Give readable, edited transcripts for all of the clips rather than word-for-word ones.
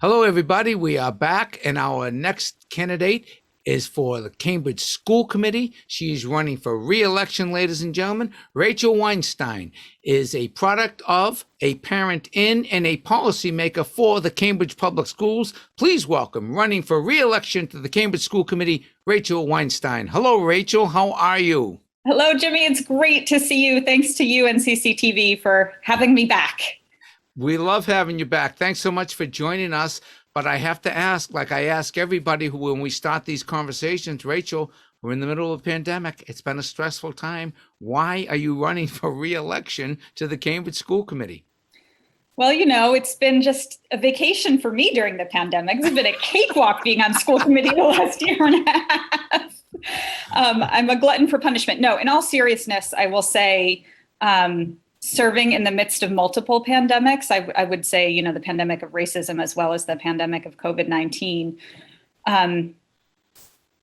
Hello, everybody. We are back, and our next candidate is for the Cambridge School Committee. She is running for re-election, ladies and gentlemen. Rachel Weinstein is a product of, a parent in, and a policymaker for the Cambridge Public Schools. Please welcome, running for re-election to the Cambridge School Committee, Rachel Weinstein. Hello, Rachel. How are you? Hello, Jimmy. It's great to see you. Thanks to you and CCTV for having me back. We love having you back. Thanks so much for joining us. But I have to ask, like I ask everybody who, when we start these conversations, Rachel, we're in the middle of a pandemic. It's been a stressful time. Why are you running for re-election to the Cambridge School Committee? Well, it's been just a vacation for me during the pandemic. It's been a cakewalk being on school committee the last year and a half. I'm a glutton for punishment. No, in all seriousness, I will say, serving in the midst of multiple pandemics, I would say, the pandemic of racism as well as the pandemic of COVID-19. I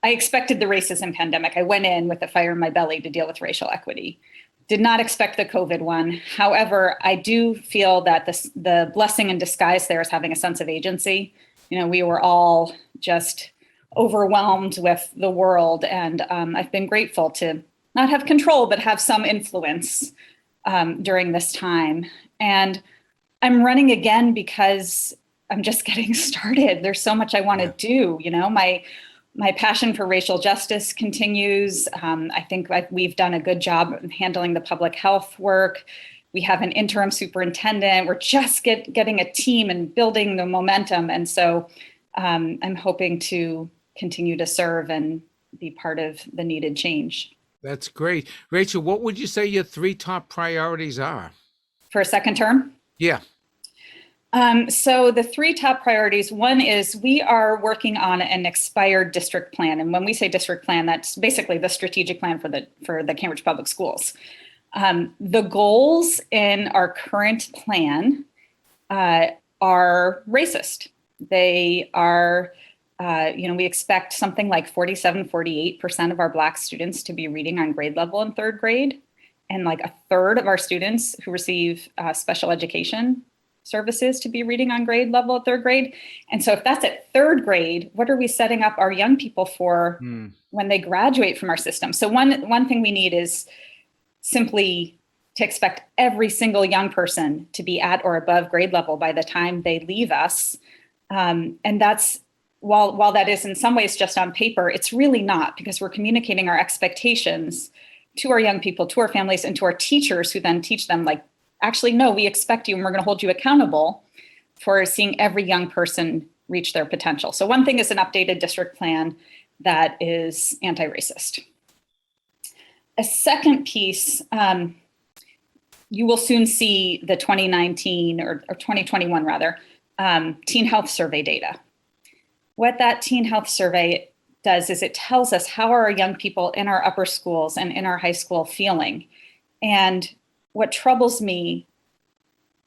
expected the racism pandemic. I went in with a fire in my belly to deal with racial equity. Did not expect the COVID one. However, I do feel that the blessing in disguise there is having a sense of agency. We were all just overwhelmed with the world, and I've been grateful to not have control, but have some influence during this time. And I'm running again because I'm just getting started. There's so much I want to do. My passion for racial justice continues. I think we've done a good job of handling the public health work. We have an interim superintendent. We're just getting a team and building the momentum. And so I'm hoping to continue to serve and be part of the needed change. That's great. Rachel, what would you say your three top priorities are? For a second term? Yeah. So the three top priorities, one is we are working on an expired district plan. And when we say district plan, that's basically the strategic plan for the Cambridge Public Schools. The goals in our current plan are racist. They are, we expect something like 48% of our Black students to be reading on grade level in third grade, and like a third of our students who receive special education services to be reading on grade level at third grade. And so if that's at third grade, what are we setting up our young people for when they graduate from our system? So one thing we need is simply to expect every single young person to be at or above grade level by the time they leave us. And that's, while that is in some ways just on paper, it's really not, because we're communicating our expectations to our young people, to our families, and to our teachers, who then teach them, like, actually, no, we expect you and we're going to hold you accountable for seeing every young person reach their potential. So one thing is an updated district plan that is anti-racist. A second piece, you will soon see the 2019 or 2021 rather, teen health survey data. What that teen health survey does is it tells us how are our young people in our upper schools and in our high school feeling. And what troubles me,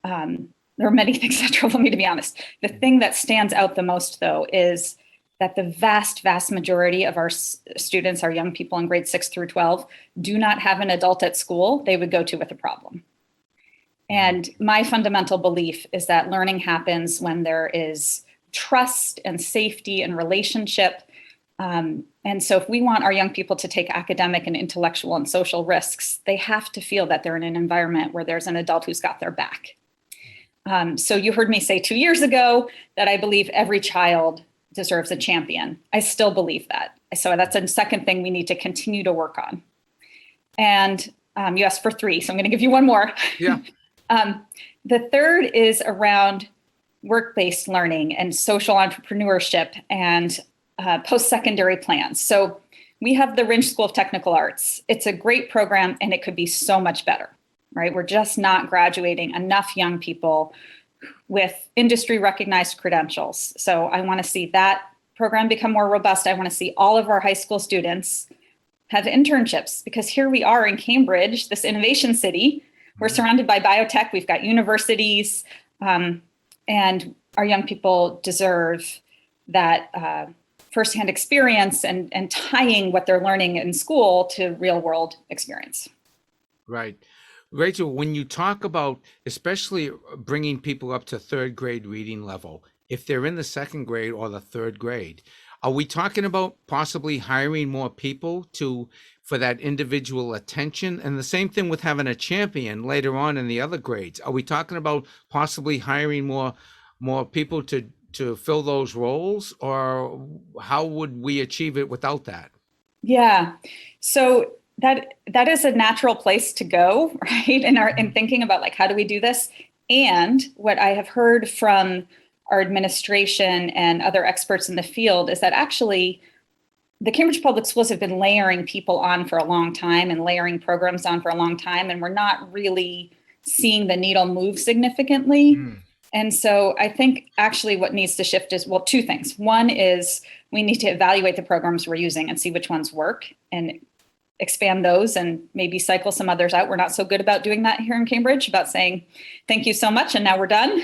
there are many things that trouble me, to be honest. The thing that stands out the most, though, is that the vast, vast majority of our students, our young people in grades 6 through 12, do not have an adult at school they would go to with a problem. And my fundamental belief is that learning happens when there is trust and safety and relationship. And so if we want our young people to take academic and intellectual and social risks, they have to feel that they're in an environment where there's an adult who's got their back. So you heard me say 2 years ago that I believe every child deserves a champion. I still believe that. So that's a second thing we need to continue to work on. And you asked for three, so I'm going to give you one more. Yeah. The third is around work-based learning and social entrepreneurship and post-secondary plans. So we have the Ringe School of Technical Arts. It's a great program and it could be so much better, right? We're just not graduating enough young people with industry recognized credentials. So I want to see that program become more robust. I want to see all of our high school students have internships, because here we are in Cambridge, this innovation city. We're surrounded by biotech. We've got universities, and our young people deserve that firsthand experience and tying what they're learning in school to real world experience. Right. Rachel, when you talk about especially bringing people up to third grade reading level if they're in the second grade or the third grade, are we talking about possibly hiring more people for that individual attention? And the same thing with having a champion later on in the other grades. Are we talking about possibly hiring more people to fill those roles, or how would we achieve it without that? Yeah. So that is a natural place to go, right? In thinking about like, how do we do this? And what I have heard from our administration and other experts in the field is that actually the Cambridge Public Schools have been layering people on for a long time and layering programs on for a long time, and we're not really seeing the needle move significantly. And so I think actually what needs to shift is, well, two things. One is we need to evaluate the programs we're using and see which ones work and expand those and maybe cycle some others out. We're not so good about doing that here in Cambridge, about saying, thank you so much, and now we're done.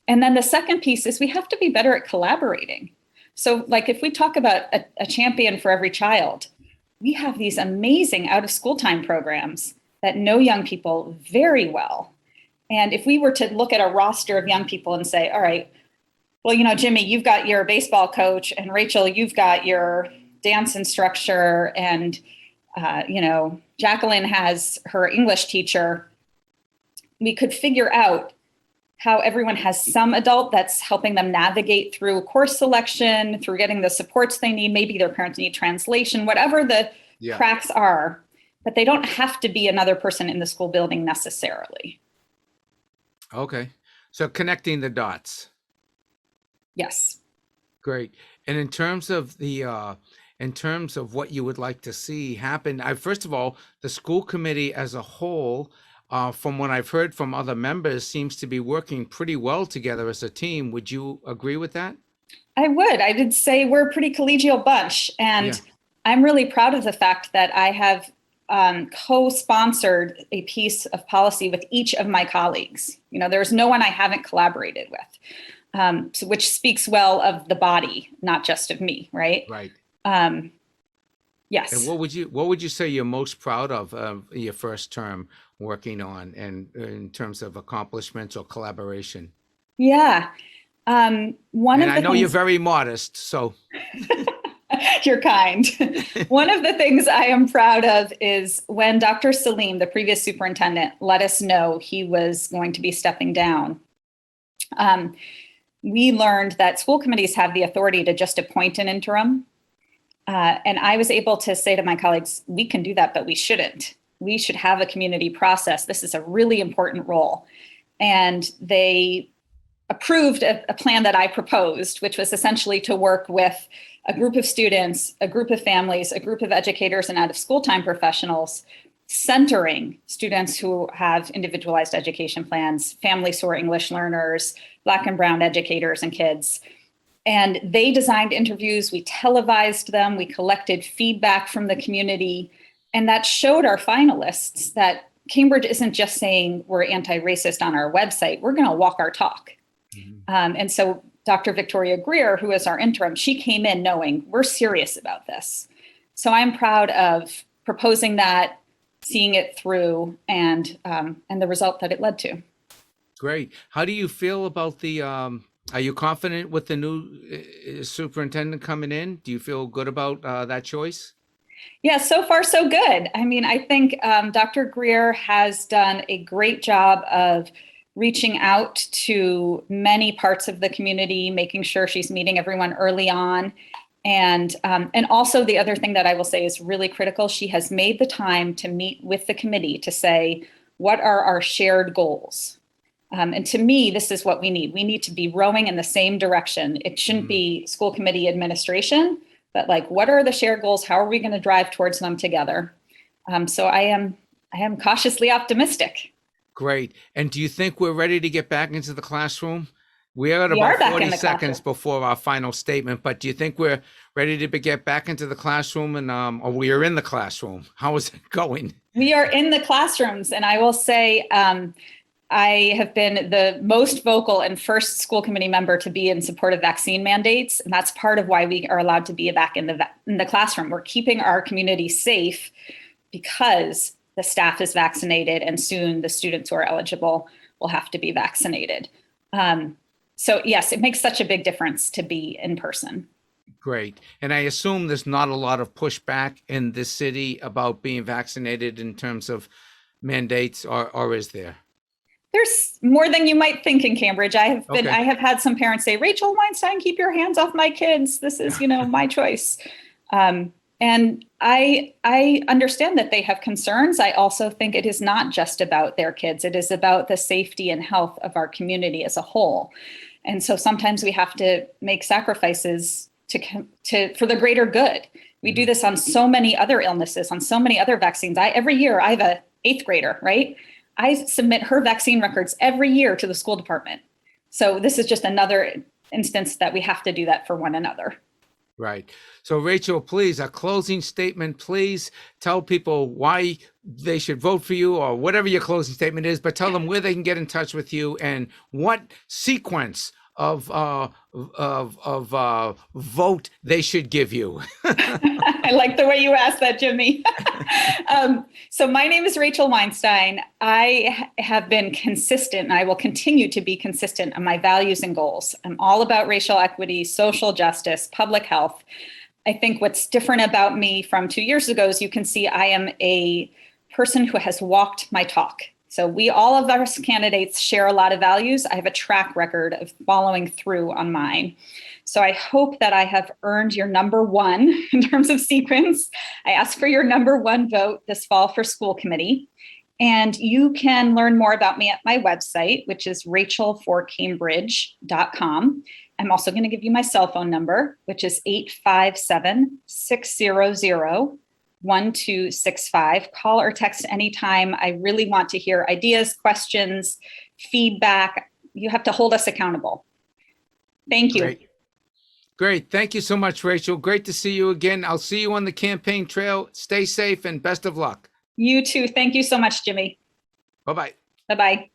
And then the second piece is we have to be better at collaborating. So like if we talk about a champion for every child, we have these amazing out of school time programs that know young people very well. And if we were to look at a roster of young people and say, all right, well, Jimmy, you've got your baseball coach, and Rachel, you've got your dance instructor, and, Jacqueline has her English teacher, we could figure out how everyone has some adult that's helping them navigate through course selection, through getting the supports they need. Maybe their parents need translation, whatever the cracks are, but they don't have to be another person in the school building necessarily. Okay. So connecting the dots. Yes. Great. And in terms of what you would like to see happen, first of all, the school committee as a whole, from what I've heard from other members, seems to be working pretty well together as a team. Would you agree with that? I would. I would say we're a pretty collegial bunch. And I'm really proud of the fact that I have co-sponsored a piece of policy with each of my colleagues. There's no one I haven't collaborated with, which speaks well of the body, not just of me, right? Right. Yes. And what would you say you're most proud of your first term working on, and in terms of accomplishments or collaboration? Yeah. I know you're very modest, so. You're kind. One of the things I am proud of is when Dr. Salim, the previous superintendent, let us know he was going to be stepping down. We learned that school committees have the authority to just appoint an interim. And I was able to say to my colleagues, we can do that, but we shouldn't. We should have a community process. This is a really important role. And they approved a plan that I proposed, which was essentially to work with a group of students, a group of families, a group of educators and out of school time professionals, centering students who have individualized education plans, families who are English learners, Black and Brown educators and kids. And they designed interviews, we televised them, we collected feedback from the community, and that showed our finalists that Cambridge isn't just saying we're anti-racist on our website, we're going to walk our talk. And so Dr. Victoria Greer, who is our interim, she came in knowing we're serious about this. So I'm proud of proposing that, seeing it through, and the result that it led to. Great. How do you feel about the, are you confident with the new superintendent coming in? Do you feel good about that choice? Yeah, so far so good. I mean, I think Dr. Greer has done a great job of reaching out to many parts of the community, making sure she's meeting everyone early on. And also the other thing that I will say is really critical, she has made the time to meet with the committee to say, what are our shared goals? And to me, this is what we need. We need to be rowing in the same direction. It shouldn't be school committee administration, but like, what are the shared goals? How are we going to drive towards them together? So I am cautiously optimistic. Great. And do you think we're ready to get back into the classroom? We are at about 40 seconds before our final statement, but do you think we're ready to get back into the classroom, and or we are in the classroom? How is it going? We are in the classrooms, and I will say I have been the most vocal and first school committee member to be in support of vaccine mandates, and that's part of why we are allowed to be back in the classroom. We're keeping our community safe because the staff is vaccinated, and soon the students who are eligible will have to be vaccinated. So yes, it makes such a big difference to be in person. Great. And I assume there's not a lot of pushback in this city about being vaccinated in terms of mandates, or is there? There's more than you might think in Cambridge. Okay. I have had some parents say, Rachel Weinstein, keep your hands off my kids. This is, my choice. And I understand that they have concerns. I also think it is not just about their kids. It is about the safety and health of our community as a whole. And so sometimes we have to make sacrifices for the greater good. We do this on so many other illnesses, on so many other vaccines. Every year I have a 8th grader, right? I submit her vaccine records every year to the school department. So this is just another instance that we have to do that for one another. Right. So Rachel, please, a closing statement, please tell people why they should vote for you, or whatever your closing statement is, but tell them where they can get in touch with you and what sequence of vote they should give you. I like the way you asked that, Jimmy. So my name is Rachel Weinstein. I have been consistent, and I will continue to be consistent on my values and goals. I'm all about racial equity, social justice, public health. I think what's different about me from 2 years ago is you can see I am a person who has walked my talk. So all of our candidates share a lot of values. I have a track record of following through on mine. So I hope that I have earned your number one in terms of sequence. I ask for your number one vote this fall for school committee. And you can learn more about me at my website, which is rachelforcambridge.com. I'm also going to give you my cell phone number, which is 857-600-1265. Call or text anytime. I really want to hear ideas, questions, feedback. You have to hold us accountable. Thank you. Great. Thank you so much, Rachel. Great to see you again. I'll see you on the campaign trail. Stay safe and best of luck. You too. Thank you so much, Jimmy. Bye-bye. Bye-bye.